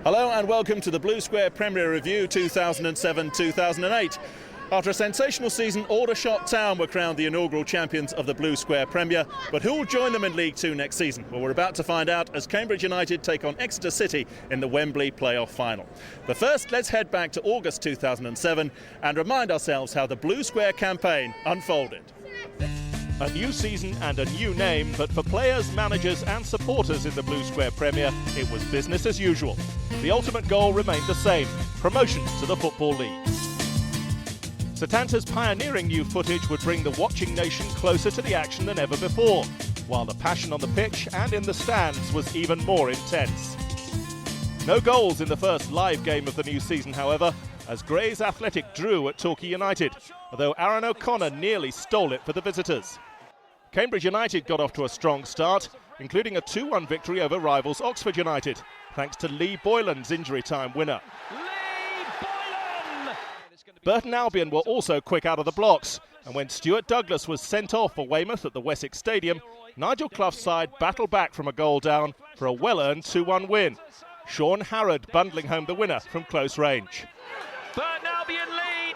Hello and welcome to the Blue Square Premier Review 2007-2008. After a sensational season, Aldershot Town were crowned the inaugural champions of the Blue Square Premier, but who will join them in League Two next season? Well, we're about to find out as Cambridge United take on Exeter City in the Wembley playoff final. But first, let's head back to August 2007 and remind ourselves how the Blue Square campaign unfolded. A new season and a new name, but for players, managers and supporters in the Blue Square Premier, it was business as usual. The ultimate goal remained the same: promotion to the Football League. Setanta's pioneering new footage would bring the watching nation closer to the action than ever before, while the passion on the pitch and in the stands was even more intense. No goals in the first live game of the new season, however, as Grays Athletic drew at Torquay United, although Aaron O'Connor nearly stole it for the visitors. Cambridge United got off to a strong start, including a 2-1 victory over rivals Oxford United, thanks to Lee Boylan's injury time winner. Lee Boylan! Burton Albion were also quick out of the blocks, and when Stuart Douglas was sent off for Weymouth at the Wessex Stadium, Nigel Clough's side battled back from a goal down for a well-earned 2-1 win. Sean Harrod bundling home the winner from close range. Burton Albion lead!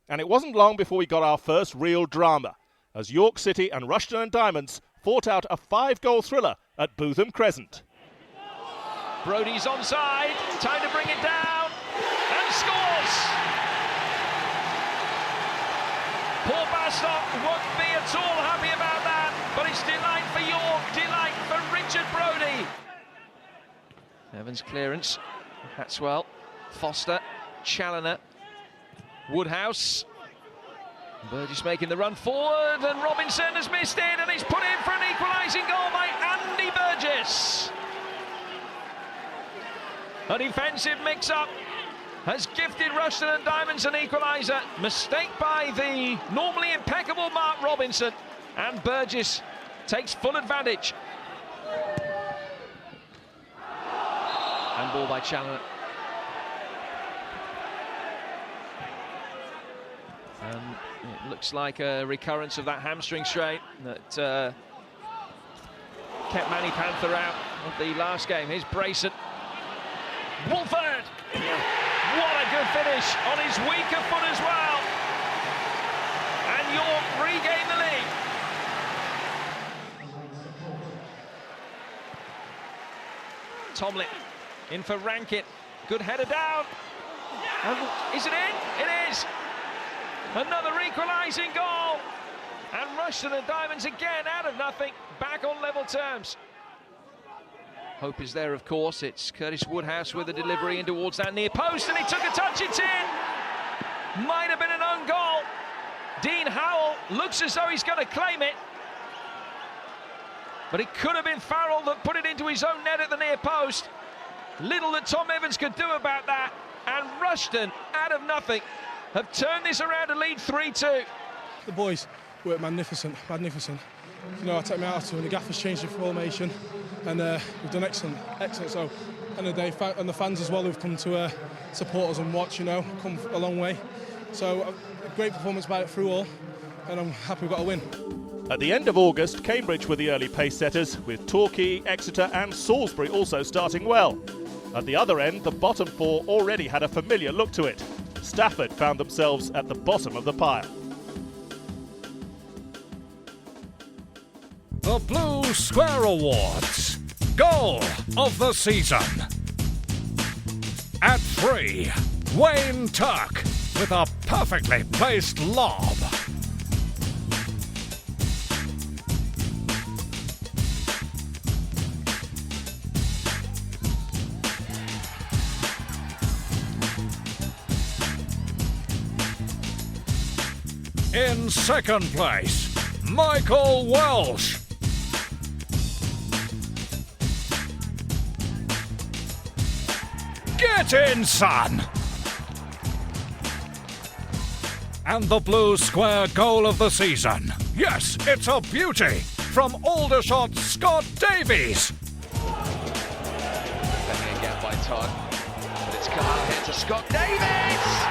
And it wasn't long before we got our first real drama, as York City and Rushden and Diamonds fought out a 5-goal thriller at Bootham Crescent. Brody's onside, time to bring it down, and scores! Paul Bastock won't be at all happy about that, but it's delight for York, delight for Richard Brody. Evans' clearance, Hatswell, Foster, Challoner, Woodhouse. Burgess making the run forward, and Robinson has missed it, and he's put in for an equalising goal by Andy Burgess. A defensive mix-up has gifted Rushden and Diamonds an equaliser. Mistake by the normally impeccable Mark Robinson, and Burgess takes full advantage. And ball by Challoner. It looks like a recurrence of that hamstring strain that kept Manny Panther out of the last game. Here's Brayson. Wolford! What a good finish on his weaker foot as well. And York regain the lead. Tomlin in for Rankin. Good header down. And is it in? It is. Another equalising goal, and Rushden and Diamonds again out of nothing, back on level terms. Hope is there, of course. It's Curtis Woodhouse with a delivery in towards that near post, and he took a touch, it's in. Might have been an own goal. Dean Howell looks as though he's going to claim it, but it could have been Farrell that put it into his own net at the near post. Little that Tom Evans could do about that, and Rushden out of nothing have turned this around to lead 3-2. The boys work magnificent. You know, I take my hat to them, and the gaffer's changed the formation, and we've done excellent. So, and the fans as well who've come to support us and watch, you know, come a long way. So, a great performance by it through all, and I'm happy we've got a win. At the end of August, Cambridge were the early pace setters, with Torquay, Exeter and Salisbury also starting well. At the other end, the bottom four already had a familiar look to it. Stafford found themselves at the bottom of the pile. The Blue Square Awards. Goal of the season. At 3, Wayne Turk with a perfectly placed lob. In second place, Michael Welsh. Get in, son! And the Blue Square goal of the season. Yes, it's a beauty from Aldershot Scott Davies. Defending again by Todd, but it's come out here to Scott Davies!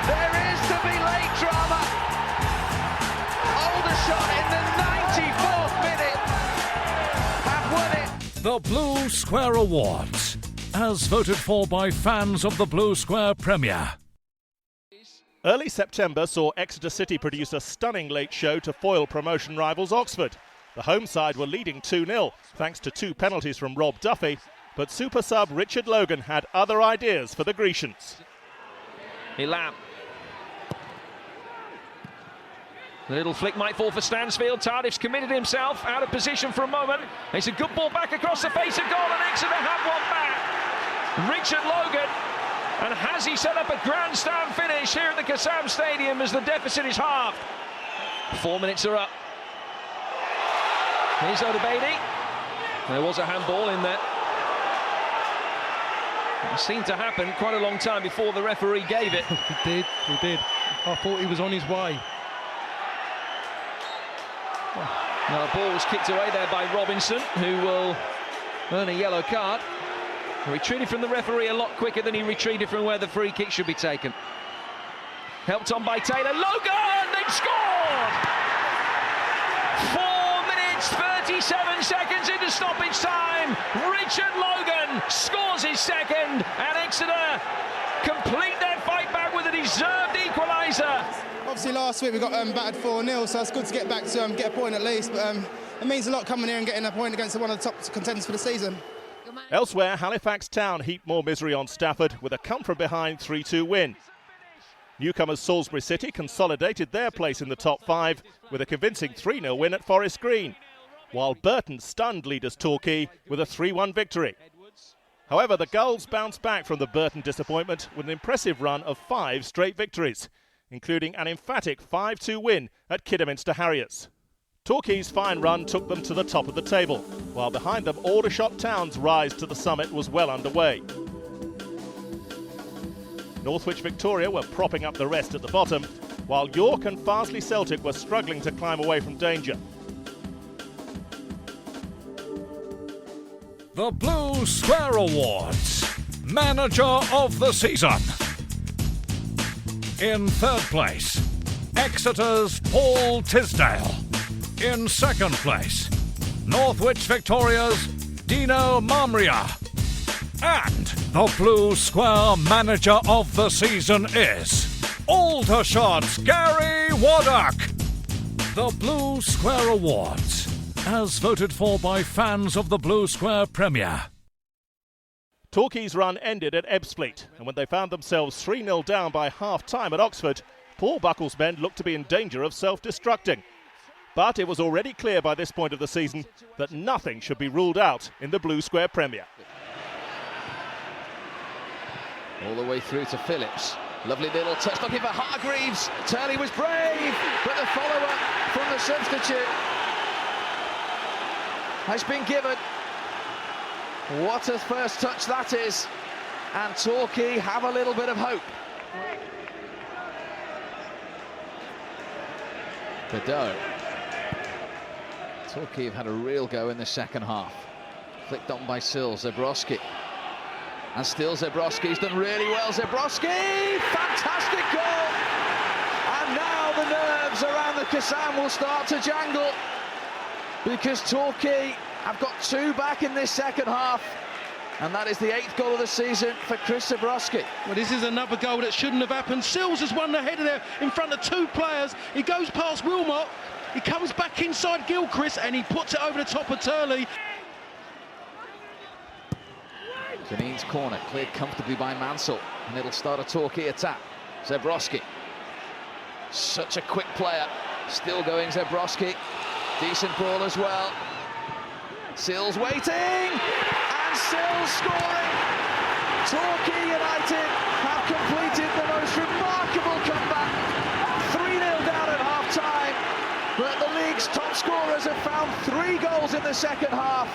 There is to be late drama. Aldershot in the 94th minute have won it. The Blue Square Awards. as voted for by fans of the Blue Square Premier. Early September saw Exeter City produce a stunning late show to foil promotion rivals Oxford. The home side were leading 2-0 thanks to 2 penalties from Rob Duffy, but super sub Richard Logan had other ideas for the Grecians. Elam. The little flick might fall for Stansfield. Tardif's committed himself, out of position for a moment. It's a good ball back across the face of goal, and Exeter have one back. Richard Logan, and has he set up a grandstand finish here at the Kassam Stadium as the deficit is halved? 4 minutes are up. Here's Odebeidi. There was a handball in there. It seemed to happen quite a long time before the referee gave it. He did. I thought he was on his way. Now, the ball was kicked away there by Robinson, who will earn a yellow card. He retreated from the referee a lot quicker than he retreated from where the free kick should be taken. Helped on by Taylor. Logan, they've scored! 4 minutes, 37 seconds into stoppage time. Richard Logan scores his second, and Exeter complete their fight back with a deserved equaliser. Obviously last week we got battered 4-0, so it's good to get back to get a point at least, but it means a lot coming here and getting a point against one of the top contenders for the season. Elsewhere, Halifax Town heaped more misery on Stafford with a come-from-behind 3-2 win. Newcomers Salisbury City consolidated their place in the top 5 with a convincing 3-0 win at Forest Green, while Burton stunned leaders Torquay with a 3-1 victory. However, the Gulls bounced back from the Burton disappointment with an impressive run of 5 straight victories, including an emphatic 5-2 win at Kidderminster Harriers. Torquay's fine run took them to the top of the table, while behind them Aldershot Town's rise to the summit was well underway. Northwich Victoria were propping up the rest at the bottom, while York and Farsley Celtic were struggling to climb away from danger. The Blue Square Awards, Manager of the Season. In third place, Exeter's Paul Tisdale. In second place, Northwich Victoria's Dino Mamria. And the Blue Square Manager of the Season is Aldershot's Gary Waddock. The Blue Square Awards, as voted for by fans of the Blue Square Premier. Torquay's run ended at Ebbsfleet, and when they found themselves 3-0 down by half-time at Oxford, Paul Buckle's men looked to be in danger of self-destructing. But it was already clear by this point of the season that nothing should be ruled out in the Blue Square Premier. All the way through to Phillips. Lovely little touch, looking for Hargreaves. Turley was brave, but the follow-up from the substitute has been given. What a first touch that is. And Torquay have a little bit of hope. Godot. Torquay have had a real go in the second half. Flicked on by Sills, Zebrowski. And still Zebrowski's done really well. Zebrowski! Fantastic goal! And now the nerves around the Kassam will start to jangle, because Torquay have got 2 back in this second half. And that is the 8th goal of the season for Chris Zebrowski. Well, this is another goal that shouldn't have happened. Sills has won the header there in front of 2 players. He goes past Wilmot. He comes back inside Gilchrist and he puts it over the top of Turley. Janine's corner cleared comfortably by Mansell, and it'll start a Torquay attack. Zebrowski, such a quick player, still going Zebrowski, decent ball as well. Sills waiting, and Sills scoring. Torquay United have completed the most remarkable comeback. 3-0 down at half-time, but the league's top scorers have found 3 goals in the second half,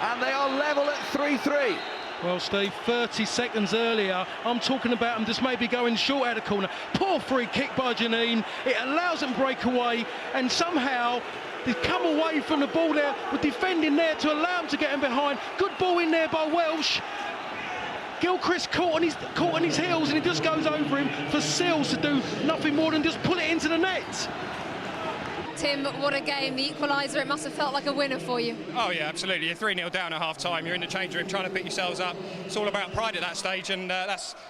and they are level at 3-3. Well, Steve, 30 seconds earlier, I'm talking about them just maybe going short out of corner. Poor free kick by Janine. It allows them to break away, and somehow they come away from the ball there, with defending there to allow them to get in behind. Good ball in there by Welsh. Gilchrist caught on his heels, and he just goes over him for Sills to do nothing more than just pull it into the net. Tim, what a game. The equaliser, it must have felt like a winner for you. Oh yeah, absolutely. You're 3-0 down at half-time. You're in the change room trying to pick yourselves up. It's all about pride at that stage, and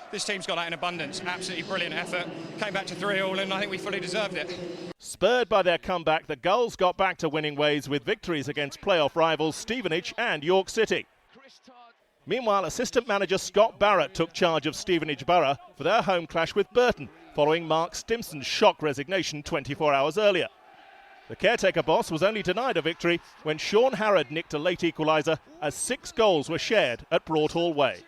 this team's got that in abundance. Absolutely brilliant effort. Came back to 3-all, and I think we fully deserved it. Spurred by their comeback, the Gulls got back to winning ways with victories against playoff rivals Stevenage and York City. Meanwhile, assistant manager Scott Barrett took charge of Stevenage Borough for their home clash with Burton, following Mark Stimson's shock resignation 24 hours earlier. The caretaker boss was only denied a victory when Sean Harrod nicked a late equaliser as 6 goals were shared at Broadhall Way.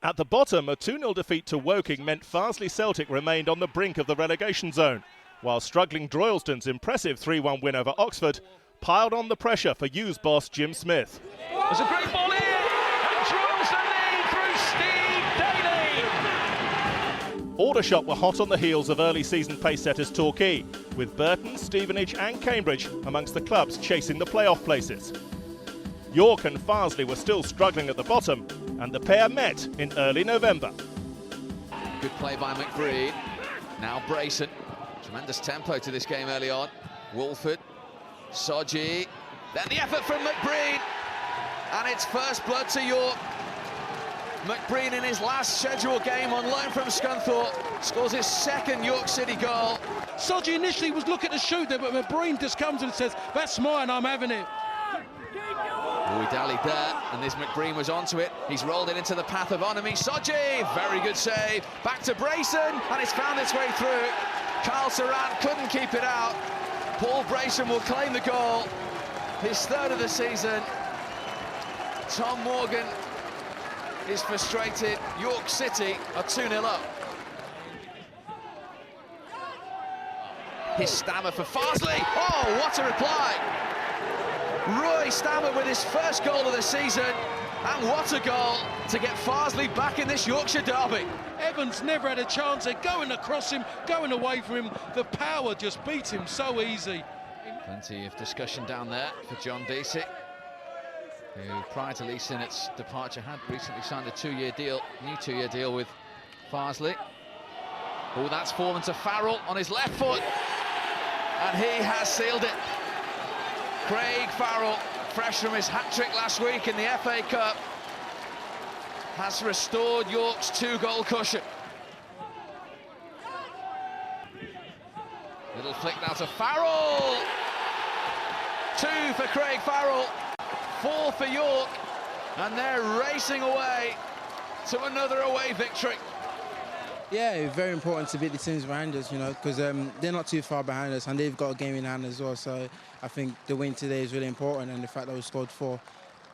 At the bottom, a 2-0 defeat to Woking meant Farsley Celtic remained on the brink of the relegation zone, while struggling Droylsden's impressive 3-1 win over Oxford piled on the pressure for Hughes boss Jim Smith. There's a great ball in, and Droylsden lead through Steve Daly. Aldershot were hot on the heels of early season pace setters Torquay, with Burton, Stevenage and Cambridge amongst the clubs chasing the playoff places. York and Farsley were still struggling at the bottom, and the pair met in early November. Good play by McBreen. Now Brayson. Tremendous tempo to this game early on. Wolford, Soji, then the effort from McBreen, and it's first blood to York. McBreen in his last scheduled game on loan from Scunthorpe scores his second York City goal. Soji initially was looking to shoot there, but McBreen just comes and says, "That's mine, I'm having it." Oh, he dallied there, and this McBreen was onto it. He's rolled it into the path of Onami. Soji, very good save. Back to Brayson, and it's found its way through. Carl Serrant couldn't keep it out. Paul Brayson will claim the goal, his third of the season. Tom Morgan is frustrated. York City are 2-0 up. His Stammer for Farsley. Oh, what a reply! Roy Stammer with his first goal of the season, and what a goal to get Farsley back in this Yorkshire derby. Evans never had a chance. They're going across him, going away from him. The power just beats him so easy. Plenty of discussion down there for John Deasy, who prior to Lee Sinnott's departure had recently signed a 2-year deal, new 2-year deal with Farsley. Oh, that's fallen to Farrell on his left foot, and he has sealed it. Craig Farrell, fresh from his hat-trick last week in the FA Cup, has restored York's 2-goal cushion. Little flick now to Farrell. 2 for Craig Farrell, 4 for York, and they're racing away to another away victory. Yeah, it's very important to beat the teams behind us, you know, because they're not too far behind us and they've got a game in hand as well. So I think the win today is really important, and the fact that we scored 4,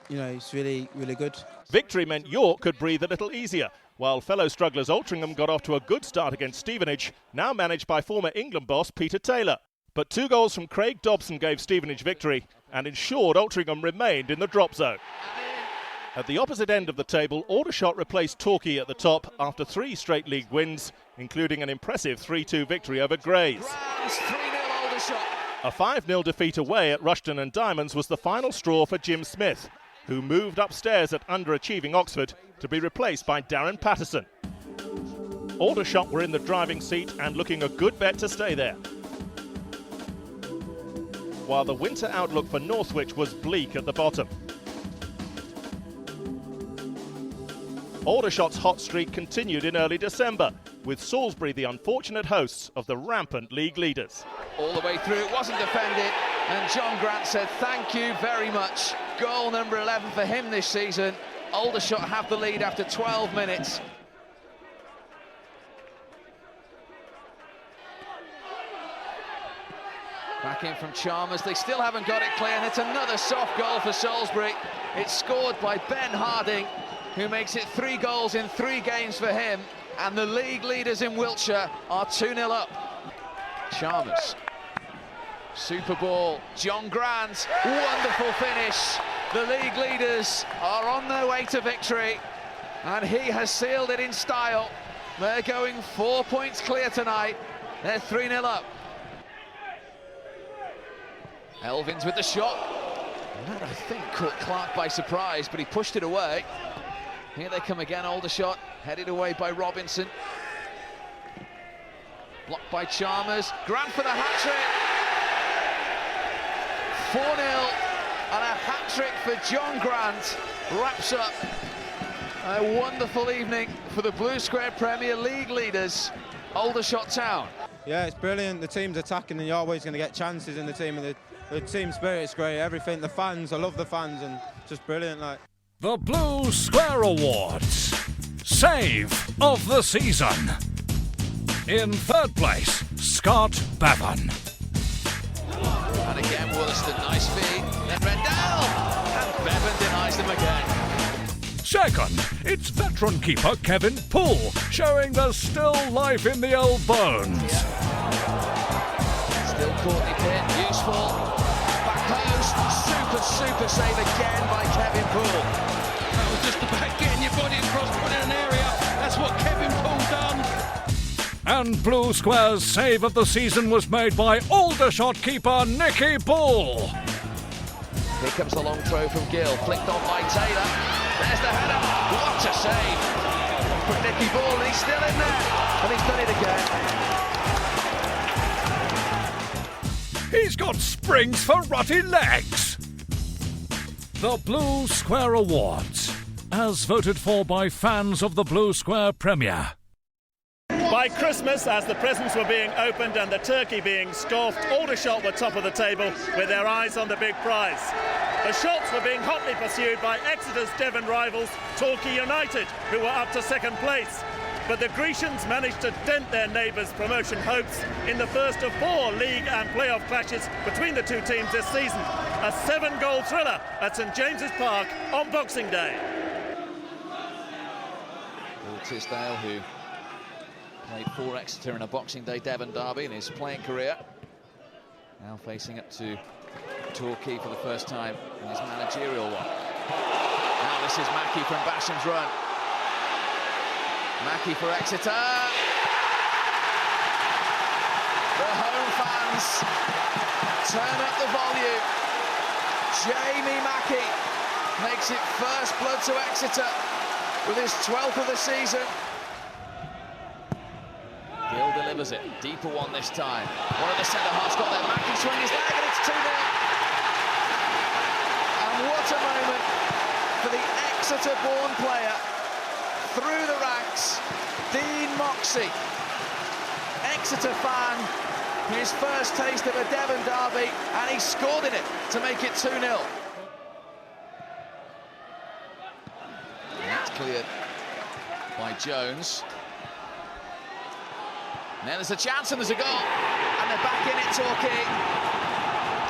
you know, it's really, really good. Victory meant York could breathe a little easier, while fellow strugglers Altrincham got off to a good start against Stevenage, now managed by former England boss Peter Taylor. But 2 goals from Craig Dobson gave Stevenage victory and ensured Altrincham remained in the drop zone. At the opposite end of the table, Aldershot replaced Torquay at the top after 3 straight league wins, including an impressive 3-2 victory over Grays. 3-0 Aldershot. A 5-0 defeat away at Rushden and Diamonds was the final straw for Jim Smith, who moved upstairs at underachieving Oxford to be replaced by Darren Patterson. Aldershot were in the driving seat and looking a good bet to stay there, while the winter outlook for Northwich was bleak at the bottom. Aldershot's hot streak continued in early December, with Salisbury the unfortunate hosts of the rampant league leaders. All the way through, it wasn't defended, and John Grant said thank you very much. Goal number 11 for him this season. Aldershot have the lead after 12 minutes. Back in from Chalmers, they still haven't got it clear, and it's another soft goal for Salisbury. It's scored by Ben Harding, who makes it 3 goals in 3 games for him, and the league leaders in Wiltshire are 2-0 up. Chalmers, super ball, John Grant, wonderful finish. The league leaders are on their way to victory, and he has sealed it in style. They're going 4 points clear tonight. They're 3-0 up. Elvins with the shot. That, I think, caught Clark by surprise, but he pushed it away. Here they come again, Aldershot, headed away by Robinson. Blocked by Chalmers. Grant for the hat-trick. 4-0 and a hat-trick for John Grant wraps up a wonderful evening for the Blue Square Premier League leaders, Aldershot Town. Yeah, it's brilliant. The team's attacking and you're always going to get chances in the team, and the team spirit's great. Everything, the fans, I love the fans, and just brilliant. Like the Blue Square Awards. Save of the season. In third place, Scott Bevan. And again, Wollaston, nice feed. Then Rendell, and Bevan denies them again. Second, it's veteran keeper Kevin Poole, showing there's still life in the old bones. Yeah. Still Courtney Pitt, useful. Back post, super save again by Kevin Poole. That was just about getting your body across, putting in an area. That's what Kevin Poole done. And Blue Square's save of the season was made by Aldershot keeper Nicky Bull. Here comes the long throw from Gill, flicked on by Taylor. There's the header. What a save from Nicky Bull, and he's still in there, and he's done it again. He's got springs for rutty legs. The Blue Square Awards, as voted for by fans of the Blue Square Premier. By Christmas, as the presents were being opened and the turkey being scoffed, Aldershot were top of the table with their eyes on the big prize. The shots were being hotly pursued by Exeter's Devon rivals, Torquay United, who were up to second place. But the Grecians managed to dent their neighbours' promotion hopes in the first of 4 league and playoff clashes between the two teams this season. A 7-goal thriller at St James's Park on Boxing Day. Paul Tisdale, who played for Exeter in a Boxing Day Devon derby in his playing career, now facing up to Torquay for the first time in his managerial one. Now this is Mackey from Basham's run. Mackey for Exeter. The home fans turn up the volume. Jamie Mackey makes it first blood to Exeter with his 12th of the season. Gill delivers it, deeper one this time. One of the centre-halves got there, Mackey swung his leg and it's 2-0. And what a moment for the Exeter-born player. Through the ranks, Dean Moxey. Exeter fan, his first taste of a Devon derby, and he scored in it to make it 2-0. That's cleared by Jones. And then there's a chance and there's a goal. And they're back in it, Torquay.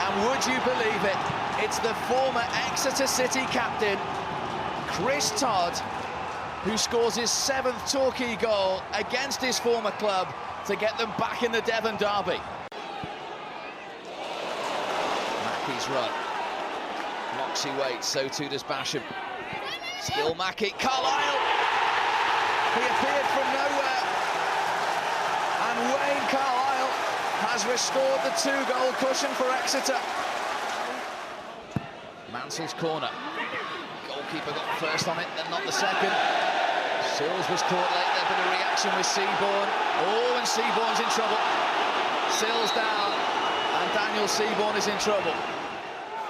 And would you believe it? It's the former Exeter City captain, Chris Todd, who scores his 7th Torquay goal against his former club to get them back in the Devon derby. Mackey's run. Moxey waits, so too does Basham. Still Mackey. Carlisle! He appeared from nowhere. And Wayne Carlisle has restored the 2-goal cushion for Exeter. Mansell's corner. Goalkeeper got first on it, then not the second. Sills was caught late, there'd been a reaction with Seaborn. Oh, and Seaborn's in trouble. Sills down, and Daniel Seaborn is in trouble.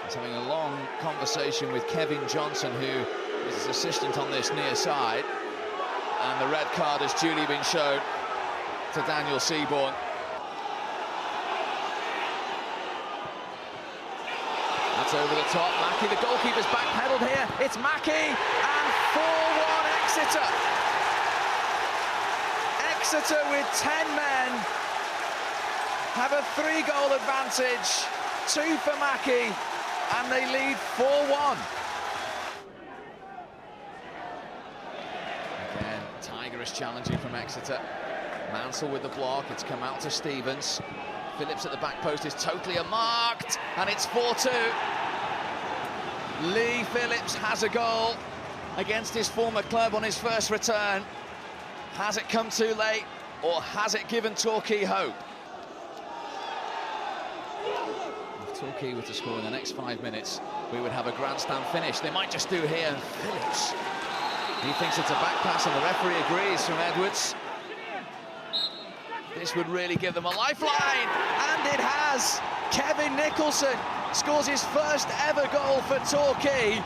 He's having a long conversation with Kevin Johnson, who is his assistant on this near side. And the red card has duly been shown to Daniel Seaborn. That's over the top. Mackey, the goalkeeper's backpedaled here. It's Mackey, and 4-1 Exeter. Exeter with 10 men have a 3-goal advantage. 2 for Mackey, and they lead 4-1. Again, Tiger is challenging from Exeter. Mansell with the block, it's come out to Stevens. Phillips at the back post is totally unmarked, and it's 4-2. Lee Phillips has a goal against his former club on his first return. Has it come too late, or has it given Torquay hope? If Torquay were to score in the next 5 minutes, we would have a grandstand finish. They might just do here, and Phillips, he thinks it's a back pass, and the referee agrees from Edwards. This would really give them a lifeline, and it has. Kevin Nicholson scores his first ever goal for Torquay,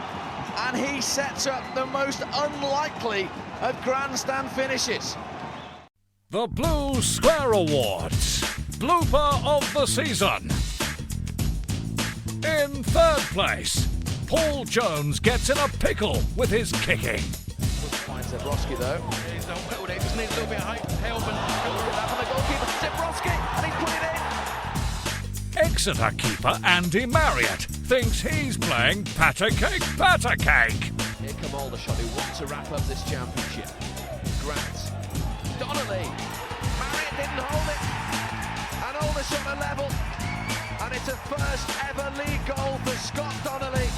and he sets up the most unlikely of grandstand finishes. The Blue Square Awards Blooper of the Season. In third place, Paul Jones gets in a pickle with his kicking. Finds Zebrowski though. He's done well there, just needs a little bit of help and That from the goalkeeper, Zebrowski, and he's put it in. Exeter keeper Andy Marriott thinks he's playing patter cake. Here come Aldershot, who want to wrap up this championship. Grant, Donnelly, Marriott didn't hold it, and Aldershot are level, and it's a first ever league goal for Scott Donnelly.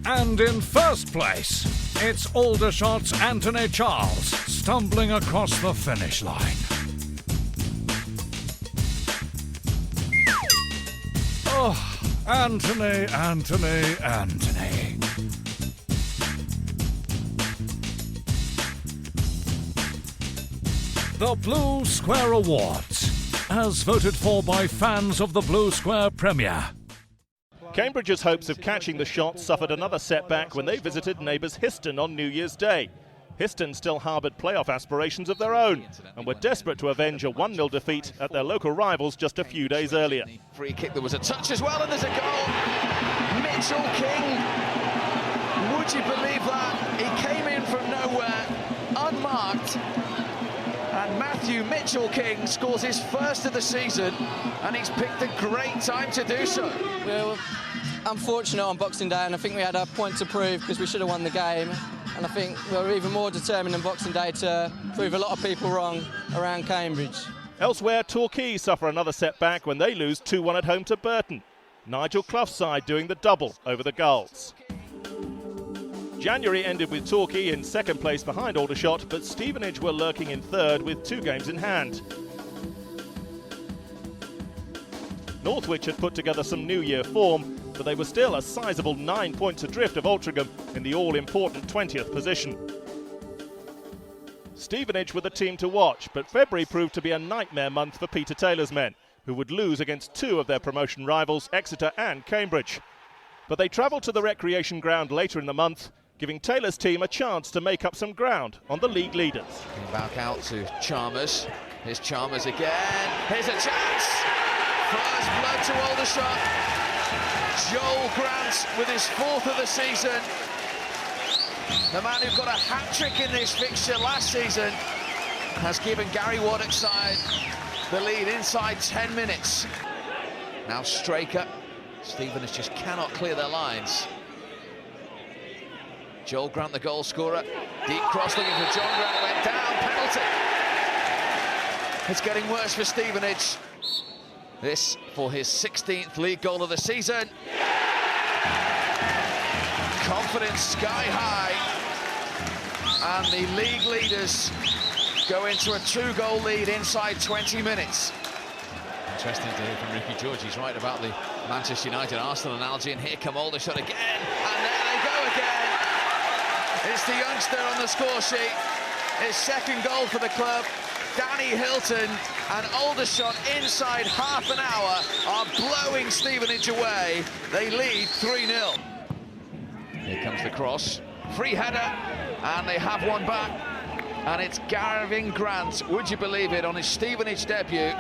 And in first place, it's Aldershot's Anthony Charles stumbling across the finish line. Oh, Anthony. The Blue Square Awards, as voted for by fans of the Blue Square Premier. Cambridge's hopes of catching the shot suffered another setback when they visited neighbours Histon on New Year's Day. Histon still harboured playoff aspirations of their own and were desperate to avenge a 1-0 defeat at their local rivals just a few days earlier. Free kick, there was a touch as well, and there's a goal. Mitchell King, would you believe that? He came in from nowhere, unmarked, and Matthew Mitchell King scores his first of the season, and he's picked a great time to do so. We were unfortunate on Boxing Day, and I think we had a point to prove because we should have won the game. And I think we were even more determined on Boxing Day to prove a lot of people wrong around Cambridge. Elsewhere, Torquay suffer another setback when they lose 2-1 at home to Burton. Nigel Clough's side doing the double over the Gulls. January ended with Torquay in second place behind Aldershot, but Stevenage were lurking in third with 2 games in hand. Northwich had put together some New Year form, but they were still a sizable 9 points adrift of Altrincham in the all-important 20th position. Stevenage were the team to watch, but February proved to be a nightmare month for Peter Taylor's men, who would lose against 2 of their promotion rivals, Exeter and Cambridge. But they travelled to the recreation ground later in the month, giving Taylor's team a chance to make up some ground on the league leaders. Back out to Chalmers. Here's Chalmers again. Here's a chance. First blood to Aldershot. Joel Grant with his 4th of the season. The man who got a hat-trick in this fixture last season has given Gary Waddock's side the lead inside 10 minutes. Now Straker. Stevenage just cannot clear their lines. Joel Grant, the goal scorer. Deep cross looking for John Grant. Went down. Penalty. It's getting worse for Stevenage. This for his 16th league goal of the season. Confidence sky high. And the league leaders go into a 2-goal lead inside 20 minutes. Interesting to hear from Ricky George. He's right about the Manchester United-Arsenal analogy. And here come Aldershot again. And there they go again. It's the youngster on the score sheet. His 2nd goal for the club. Danny Hilton, and Aldershot inside half an hour are blowing Stevenage away. They lead 3-0. Here comes the cross. Free header, and they have one back. And it's Gavin Grant, would you believe it, on his Stevenage debut,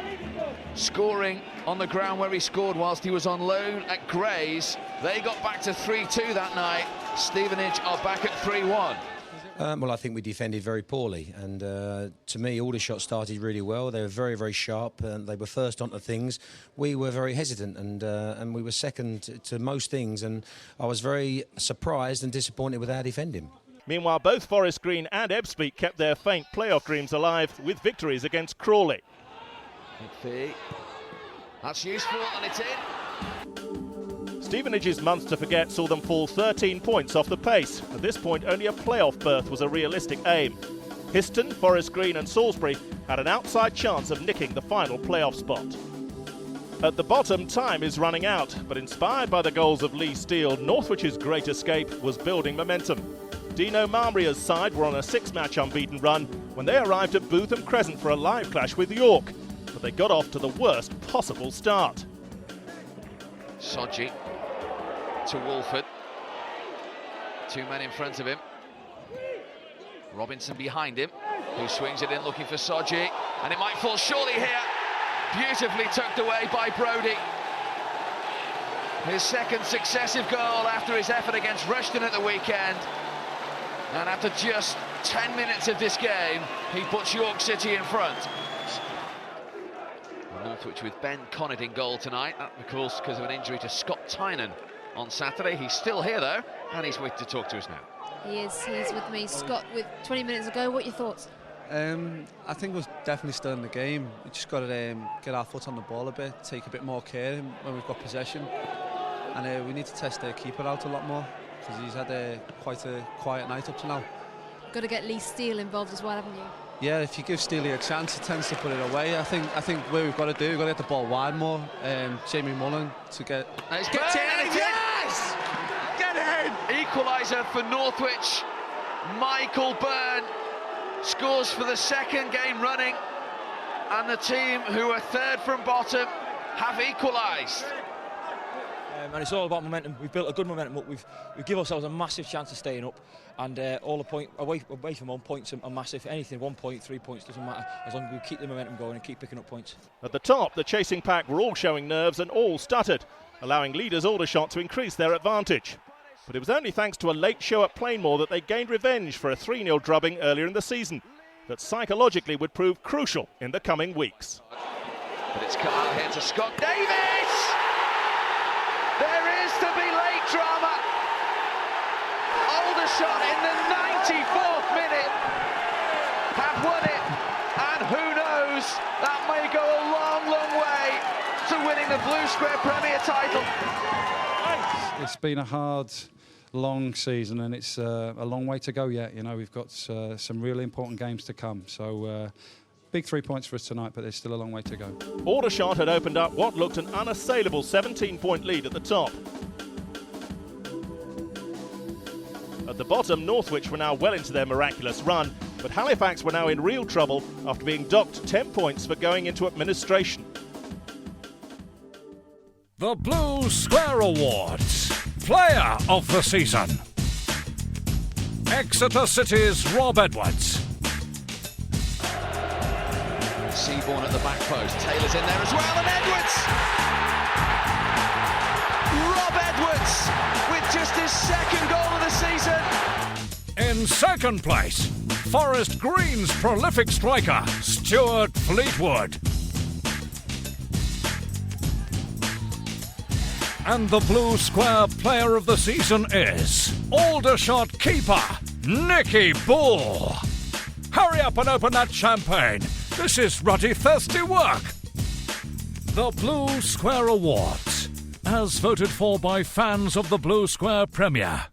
scoring on the ground where he scored whilst he was on loan at Grays. They got back to 3-2 that night. Stevenage are back at 3-1. Well, I think we defended very poorly, and to me, Aldershot started really well. They were very, very sharp, and they were first onto things. We were very hesitant, and we were second to most things, and I was very surprised and disappointed with our defending. Meanwhile, both Forest Green and Ebbsfleet kept their faint playoff dreams alive with victories against Crawley. McPhee. That's useful, and it's in. Stevenage's month to forget saw them fall 13 points off the pace. At this point, only a playoff berth was a realistic aim. Histon, Forest Green and Salisbury had an outside chance of nicking the final playoff spot. At the bottom, time is running out, but inspired by the goals of Lee Steele, Northwich's great escape was building momentum. Dino Marmria's side were on a 6-match unbeaten run when they arrived at Bootham Crescent for a live clash with York. but they got off to the worst possible start. Sodji to Wolford. 2 men in front of him. Robinson behind him, who swings it in looking for Sodji, and it might fall shortly here. Beautifully tucked away by Brodie. His second successive goal after his effort against Rushden at the weekend. And after just 10 minutes of this game, he puts York City in front. Northwich with Ben Connaught in goal tonight, of course because of an injury to Scott Tynan on Saturday. He's still here though, and he's with to talk to us now. He is, he's with me. Scott, with 20 minutes ago, what are your thoughts? I think we're definitely still in the game. We just got to get our foot on the ball a bit, take a bit more care when we've got possession. And we need to test their keeper out a lot more, because he's had quite a quiet night up to now. Got to get Lee Steele involved as well, haven't you? Yeah, if you give Steely a chance, he tends to put it away. I think where we've got to do, we've got to get the ball wide more. Jamie Mullen to get... Gets in, and yes! Get in! Equaliser for Northwich. Michael Byrne scores for the second game running, and the team, who are third from bottom, have equalised. And it's all about momentum. We've built a good momentum up. We've given ourselves a massive chance of staying up, and all the point away from 1 points are massive. Anything, 1 point, 3 points, doesn't matter, as long as we keep the momentum going and keep picking up points. At the top, the chasing pack were all showing nerves and all stuttered, allowing leaders Aldershot to increase their advantage. But it was only thanks to a late show at Plainmoor that they gained revenge for a 3-0 drubbing earlier in the season, that psychologically would prove crucial in the coming weeks. But it's come out here to Scott Davis! There is to be late drama. Aldershot in the 94th minute have won it, and who knows, that may go a long, long way to winning the Blue Square Premier title. It's been a hard, long season, and it's a long way to go yet. You know, we've got some really important games to come. So big 3 points for us tonight, but there's still a long way to go. Aldershot had opened up what looked an unassailable 17-point lead at the top. At the bottom, Northwich were now well into their miraculous run, but Halifax were now in real trouble after being docked 10 points for going into administration. The Blue Square Awards, Player of the Season. Exeter City's Rob Edwards. Seaborn at the back post, Taylor's in there as well, and Edwards! Rob Edwards with just his second goal of the season. In second place, Forest Green's prolific striker, Stuart Fleetwood. And the Blue Square Player of the Season is Aldershot keeper, Nicky Bull. Hurry up and open that champagne. This is ruddy, thirsty work. The Blue Square Awards, as voted for by fans of the Blue Square Premier.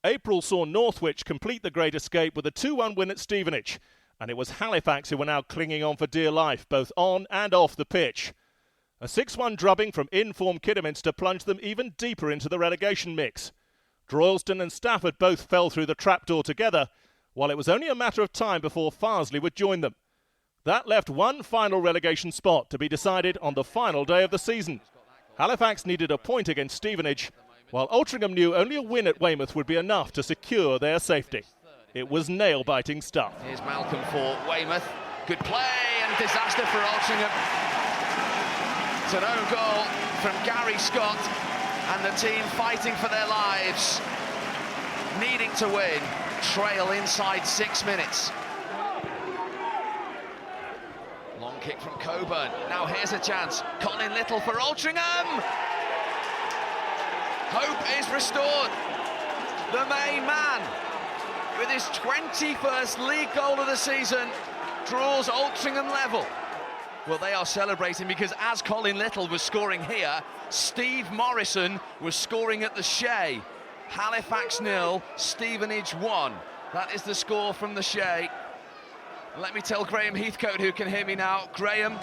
April saw Northwich complete the great escape with a 2-1 win at Stevenage, and it was Halifax who were now clinging on for dear life, both on and off the pitch. A 6-1 drubbing from in-form Kidderminster plunged them even deeper into the relegation mix. Droylsden and Stafford both fell through the trapdoor together, while it was only a matter of time before Farsley would join them. That left one final relegation spot to be decided on the final day of the season. Halifax needed a point against Stevenage, while Altrincham knew only a win at Weymouth would be enough to secure their safety. It was nail-biting stuff. Here's Malcolm for Weymouth. Good play and disaster for Altrincham. It's an own goal from Gary Scott, and the team fighting for their lives, needing to win, trail inside 6 minutes. Long kick from Coburn. Now here's a chance. Colin Little for Altrincham. Hope is restored. The main man, with his 21st league goal of the season, draws Altrincham level. Well, they are celebrating because as Colin Little was scoring here, Steve Morrison was scoring at the Shea. Halifax 0, Stevenage 1. That is the score from the Shea. Let me tell Graham Heathcote, who can hear me now. Graham,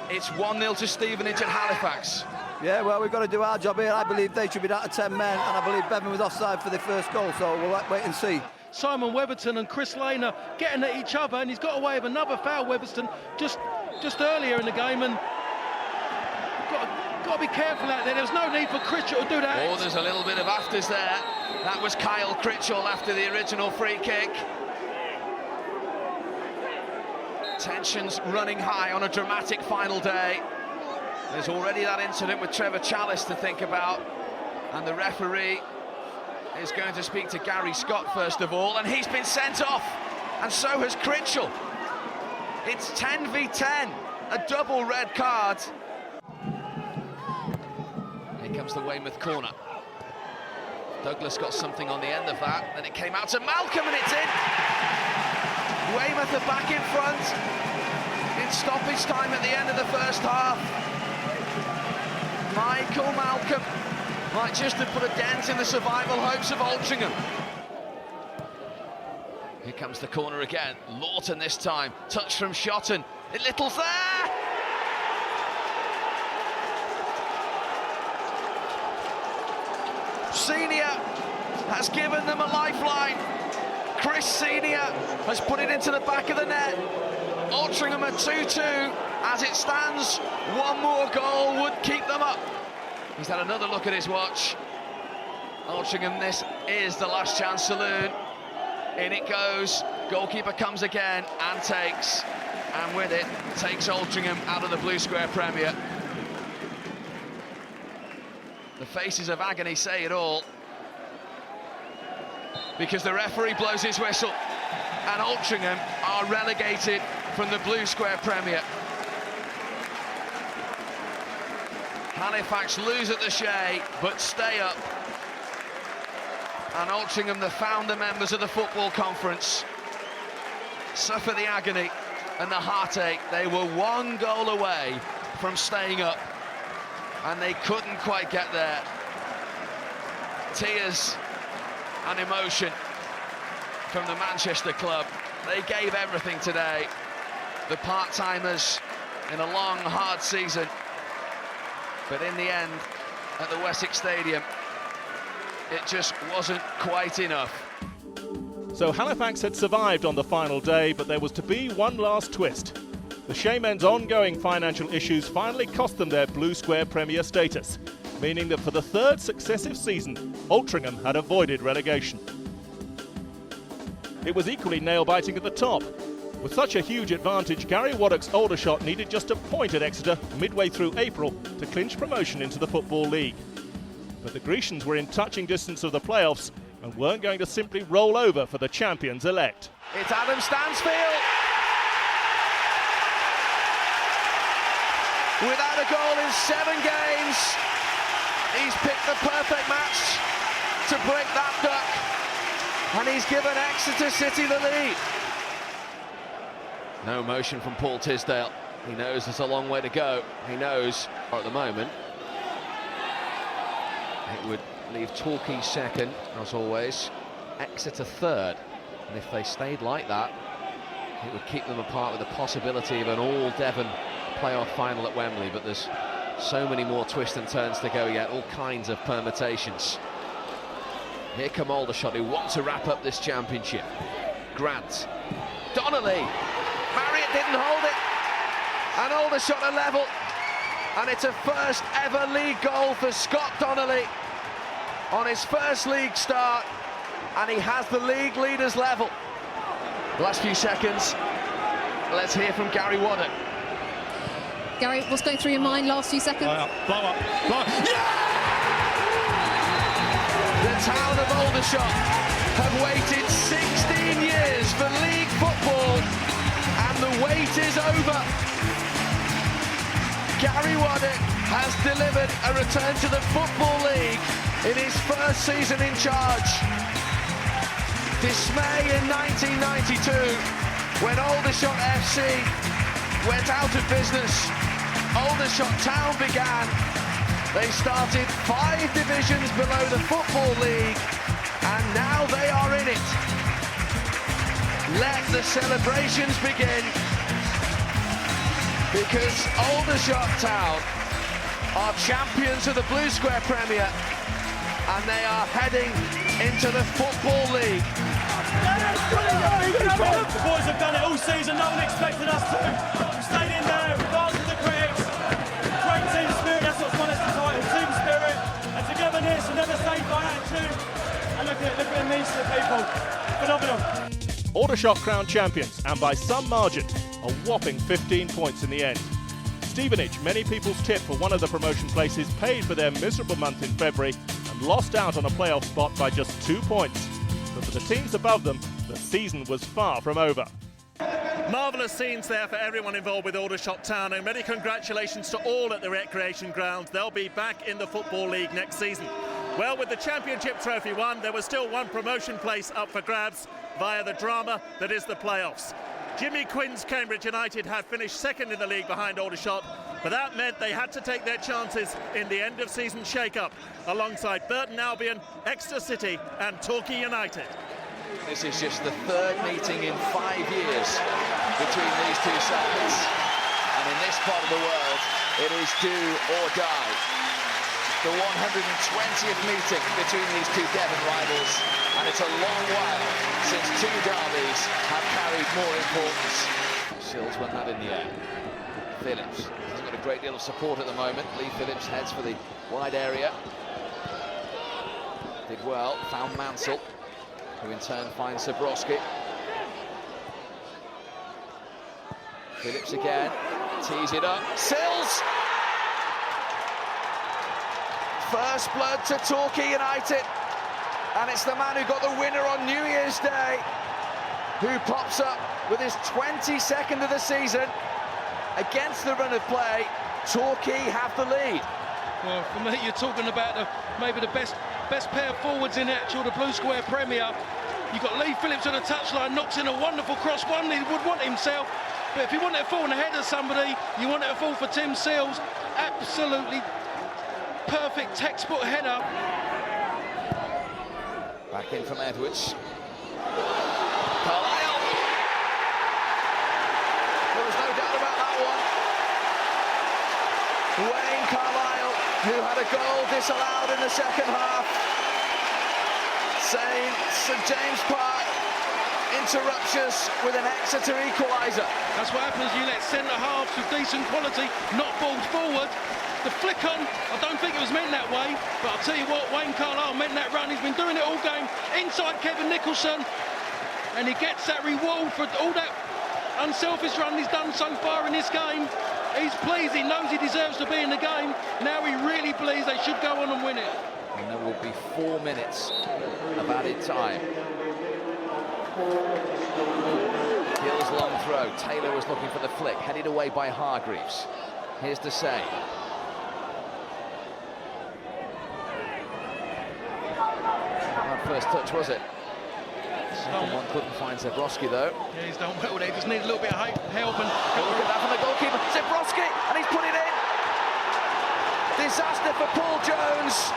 it's 1-0 to Stevenage at Halifax. Yeah, well, we've got to do our job here. I believe they should be down to 10 men, and I believe Bevan was offside for the first goal, so we'll wait and see. Simon Weatherton and Chris Lane are getting at each other, and he's got away with another foul. Weatherton just just earlier in the game, and got to be careful out there. There was no need for Critchell to do that. Oh, there's a little bit of afters there. That was Kyle Critchell after the original free kick. Tensions running high on a dramatic final day. There's already that incident with Trevor Challis to think about, and the referee is going to speak to Gary Scott first of all, and he's been sent off, and so has Critchell. It's 10 v 10, a double red card. Here comes the Weymouth corner. Douglas got something on the end of that, then it came out to Malcolm and it's in. Weymouth are back in front in stoppage time at the end of the first half. Michael Malcolm might just have put a dent in the survival hopes of Altrincham. Here comes the corner again. Lawton this time. Touch from Shotton. Little's there! Senior has given them a lifeline. Chris Senior has put it into the back of the net. Altrincham at 2-2. As it stands, one more goal would keep them up. He's had another look at his watch. Altrincham, this is the last chance saloon. In it goes. Goalkeeper comes again and takes. And with it, takes Altrincham out of the Blue Square Premier. The faces of agony say it all. Because the referee blows his whistle. And Altrincham are relegated from the Blue Square Premier. Halifax lose at the Shea, but stay up. And Altrincham, the founder members of the Football Conference, suffer the agony and the heartache. They were one goal away from staying up, and they couldn't quite get there. Tears and emotion from the Manchester club. They gave everything today. The part-timers in a long, hard season. But in the end, at the Wessex Stadium, it just wasn't quite enough. So Halifax had survived on the final day, but there was to be one last twist. The Shea Men's ongoing financial issues finally cost them their Blue Square Premier status, meaning that for the third successive season, Altrincham had avoided relegation. It was equally nail-biting at the top. With such a huge advantage, Gary Waddock's Aldershot needed just a point at Exeter midway through April to clinch promotion into the Football League. But the Grecians were in touching distance of the playoffs and weren't going to simply roll over for the champions-elect. It's Adam Stansfield. Without a goal in 7 games, he's picked the perfect match to break that duck, and he's given Exeter City the lead. No motion from Paul Tisdale. He knows there's a long way to go. He knows, at the moment, it would leave Torquay second, as always, Exeter third. And if they stayed like that, it would keep them apart with the possibility of an all-Devon playoff final at Wembley. But there's so many more twists and turns to go yet, all kinds of permutations. Here come Aldershot, who want to wrap up this championship. Grant. Donnelly. Marriott didn't hold it. And Aldershot are level. And it's a first ever league goal for Scott Donnelly on his first league start. And he has the league leaders level. Last few seconds. Let's hear from Gary Waddock. Gary, what's going through your mind last few seconds? Blow up. Yeah! The town of Aldershot have waited 16 years for league football, and the wait is over. Gary Waddock has delivered a return to the Football League in his first season in charge. Dismay in 1992 when Aldershot FC went out of business. Aldershot Town began. They started 5 divisions below the Football League, and now they are in it. Let the celebrations begin, because Aldershot Town are champions of the Blue Square Premier, and they are heading into the Football League. The boys have done it all season, no one expected us to. Stayed in there. attitude, and look at it means to the people. Phenomenal. Aldershot crowned champions, and by some margin, a whopping 15 points in the end. Stevenage, many people's tip for one of the promotion places, paid for their miserable month in February and lost out on a playoff spot by just 2 points. But for the teams above them, the season was far from over. Marvellous scenes there for everyone involved with Aldershot Town, and many congratulations to all at the recreation grounds. They'll be back in the Football League next season. Well, with the championship trophy won, there was still one promotion place up for grabs via the drama that is the playoffs. Jimmy Quinn's Cambridge United had finished second in the league behind Aldershot, but that meant they had to take their chances in the end-of-season shake-up alongside Burton Albion, Exeter City and Torquay United. This is just the third meeting in 5 years between these two sides, and in this part of the world it is do or die. The 120th meeting between these two Devon rivals, and it's a long while since two derbies have carried more importance. Sills won that in the air. Phillips hasn't got a great deal of support at the moment. Lee Phillips heads for the wide area. Did well, found Mansell, who in turn finds Zabrowski. Phillips again, tees it up, Sills! First blood to Torquay United, and it's the man who got the winner on New Year's Day who pops up with his 22nd of the season. Against the run of play, Torquay have the lead. Well, for me, you're talking about maybe the best pair of forwards in the Blue Square Premier. You've got Lee Phillips on the touchline, knocks in a wonderful cross, one he would want himself. But if you want it to fall in the head of somebody, you want it to fall for Tim Sills. Absolutely perfect textbook header. Back in from Edwards. Carlisle. There was no doubt about that one. Wayne Carlisle, who had a goal disallowed in the second half. St James Park interrupts with an Exeter equaliser. That's what happens. You let centre-halves with decent quality knock balls forward. The flick on, I don't think it was meant that way, but I'll tell you what, Wayne Carlisle meant that run. He's been doing it all game, inside Kevin Nicholson, and he gets that reward for all that unselfish run he's done so far in this game. He's pleased, he knows he deserves to be in the game. Now he really believes they should go on and win it. And there will be 4 minutes of added time. Gill's long throw, Taylor was looking for the flick, headed away by Hargreaves. Here's the save. First touch, was it? Second one couldn't find Zabrowski though. Yeah, he's done well there, just need a little bit of help. And look at that from the goalkeeper, Zabrowski, and he's put it in. Disaster for Paul Jones,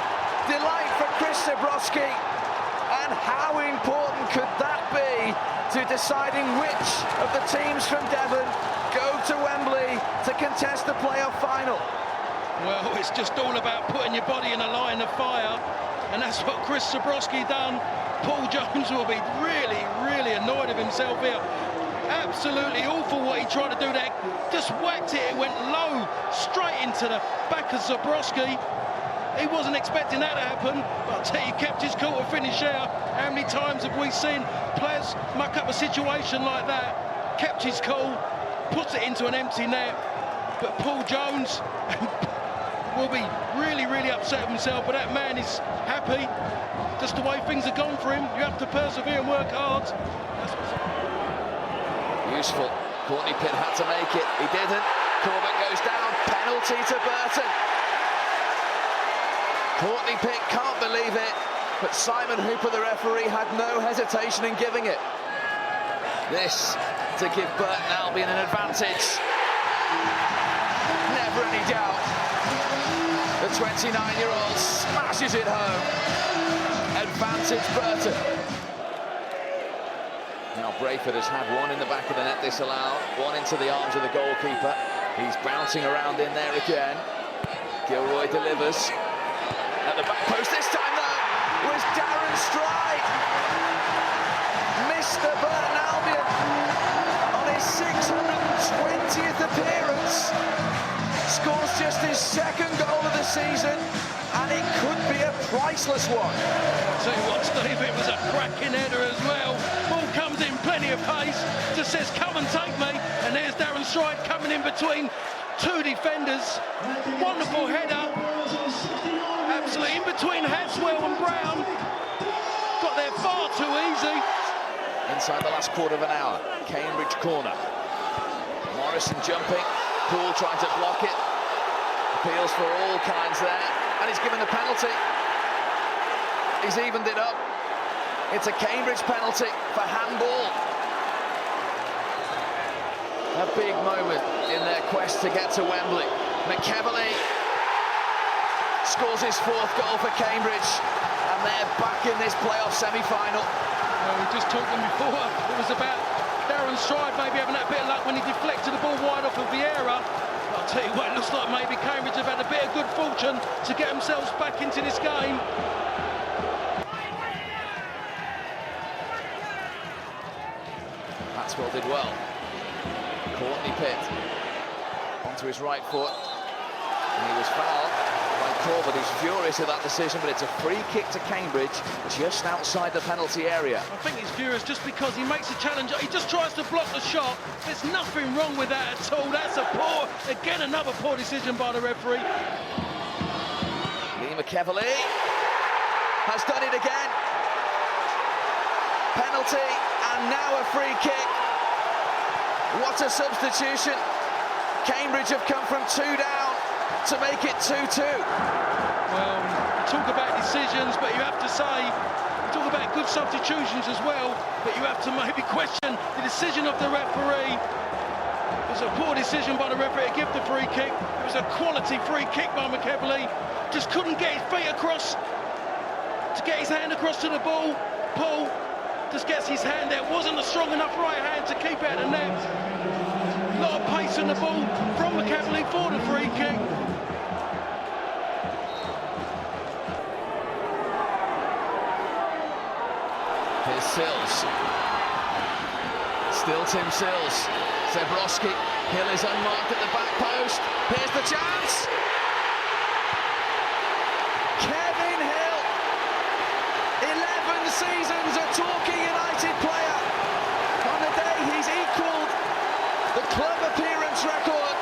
delight for Chris Zabrowski, and how important could that be to deciding which of the teams from Devon go to Wembley to contest the playoff final? Well, it's just all about putting your body in a line of fire, and that's what Chris Zabrowski done. Paul Jones will be really, really annoyed of himself here. Absolutely awful what he tried to do there. Just whacked it, it went low, straight into the back of Zabrowski. He wasn't expecting that to happen, but I'll tell you, he kept his cool to finish out. How many times have we seen players muck up a situation like that, kept his cool, puts it into an empty net, but Paul Jones will be really, really upset with himself, but that man is happy. Just the way things have gone for him. You have to persevere and work hard. Useful. Courtney Pitt had to make it. He didn't. Corbett goes down. Penalty to Burton. Courtney Pitt can't believe it, but Simon Hooper, the referee, had no hesitation in giving it. This to give Burton Albion an advantage. Never any doubt. The 29-year-old smashes it home. Advantage Burton. Now Brayford has had one in the back of the net disallowed, one into the arms of the goalkeeper. He's bouncing around in there again. Gilroy delivers. At the back post this time though was Darren Stride. Mr. Burton Albion on his 620th appearance. Scores just his second goal of the season, and it could be a priceless one. I'll tell you what, Steve, it was a cracking header as well. Ball comes in, plenty of pace, just says, come and take me. And there's Darren Stride coming in between two defenders. Wonderful header. Absolutely in between Hatswell and Brown. Got there far too easy. Inside the last quarter of an hour, Cambridge corner. Morrison jumping, Poole trying to block it. Appeals for all kinds there, and he's given the penalty. He's evened it up. It's a Cambridge penalty for handball. A big moment in their quest to get to Wembley. McEvoy scores his 4th goal for Cambridge, and they're back in this playoff semi-final. Well, we just talked them before. It was about Darren Stride maybe having that bit of luck when he deflected the ball wide off of Vieira. I'll tell you what, it looks like maybe Cambridge have had a bit of good fortune to get themselves back into this game. Maxwell did well. Courtney Pitt onto his right foot, and he was fouled by Corbett, who's furious at that decision, but it's a free kick to Cambridge just outside the penalty area. I think he's furious just because he makes a challenge. He just tries to block the shot. There's nothing wrong with that at all. That's a poor, again, another poor decision by the referee. Lee McEvoy has done it again. Penalty, and now a free kick. What a substitution. Cambridge have come from 2 down to make it 2-2. Well, you talk about decisions, but you have to say, you talk about good substitutions as well, but you have to maybe question the decision of the referee. It was a poor decision by the referee to give the free kick. It was a quality free kick by McEvoy. Just couldn't get his feet across to get his hand across to the ball. Paul just gets his hand there. Wasn't a strong enough right hand to keep it at the net. A lot of pace in the ball from McEvoy for the free kick. Here's Sills. Still Tim Sills. Zebrowski. Hill is unmarked at the back post. Here's the chance. Kevin Hill. 11 seasons a Torquay United player. On the day he's equalled the club appearance record.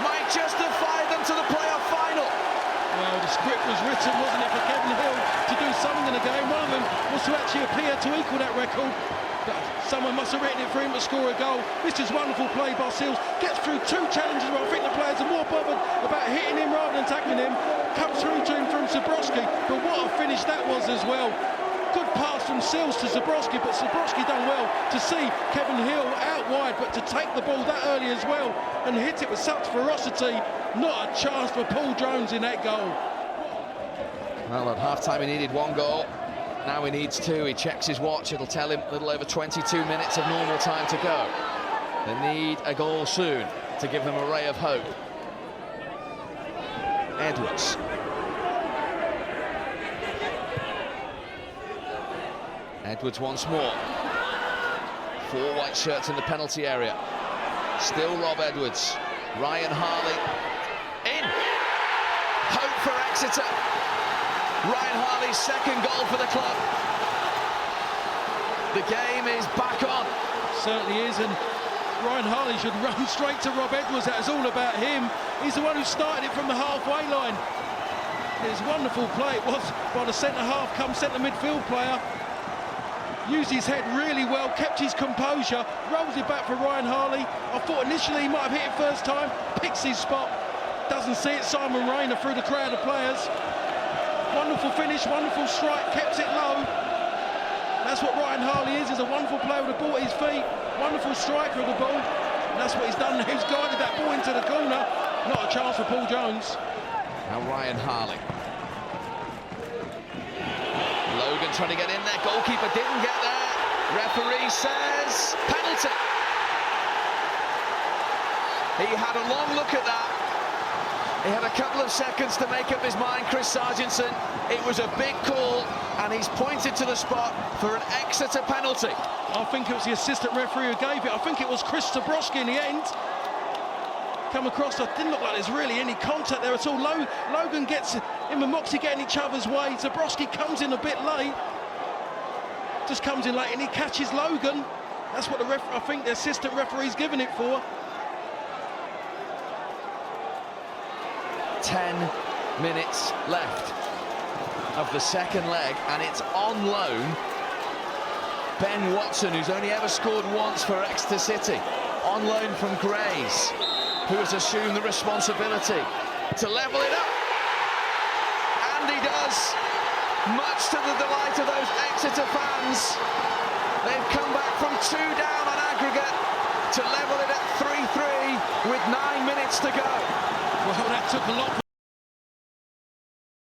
Might justify them to the playoff final. Well, the script was written, wasn't it, for Kevin Hill to do something in the game. One of them was to actually appear to equal that record. But someone must have written it for him to score a goal. This is wonderful play by Sills. Gets through 2 challenges where I think the players are more bothered about hitting him rather than tackling him. Comes through to him from Zebrowski. But what a finish that was as well. Good pass from Sills to Zebrowski, but Zebrowski done well to see Kevin Hill out wide, but to take the ball that early as well and hit it with such ferocity. Not a chance for Paul Jones in that goal. Well, at half-time he needed 1 goal. Now he needs 2. He checks his watch. It'll tell him a little over 22 minutes of normal time to go. They need a goal soon to give them a ray of hope. Edwards. Edwards once more. 4 white shirts in the penalty area. Still Rob Edwards. Ryan Harley. In! Hope for Exeter. Ryan Harley's 2nd goal for the club. The game is back on. Certainly is, and Ryan Harley should run straight to Rob Edwards. That is all about him. He's the one who started it from the halfway line. It's wonderful play it was by the centre-half come centre midfield player. Used his head really well, kept his composure, rolls it back for Ryan Harley. I thought initially he might have hit it first time, picks his spot, doesn't see it. Simon Rayner through the crowd of players. Wonderful finish, wonderful strike, kept it low. That's what Ryan Harley is a wonderful player with the ball at his feet, wonderful striker of the ball. And that's what he's done. He's guided that ball into the corner. Not a chance for Paul Jones. Now Ryan Harley. Logan trying to get in there, goalkeeper didn't get there. Referee says penalty. He had a long look at that. He had a couple of seconds to make up his mind, Chris Sargentson. It was a big call, and he's pointed to the spot for an Exeter penalty. I think it was the assistant referee who gave it. I think it was Chris Zebrowski in the end. Come across, it didn't look like there's really any contact there at all. Logan gets Him and Moxie getting each other's way. Zabrowski comes in a bit late. Just comes in late and he catches Logan. That's what I think the assistant referee's giving it for. 10 minutes left of the second leg, and it's on loan. Ben Watson, who's only ever scored once for Exeter City, on loan from Grays, who has assumed the responsibility to level it up. And he does, much to the delight of those Exeter fans. They've come back from 2 down on aggregate to level it at 3-3 with 9 minutes to go. Well, that took a lot.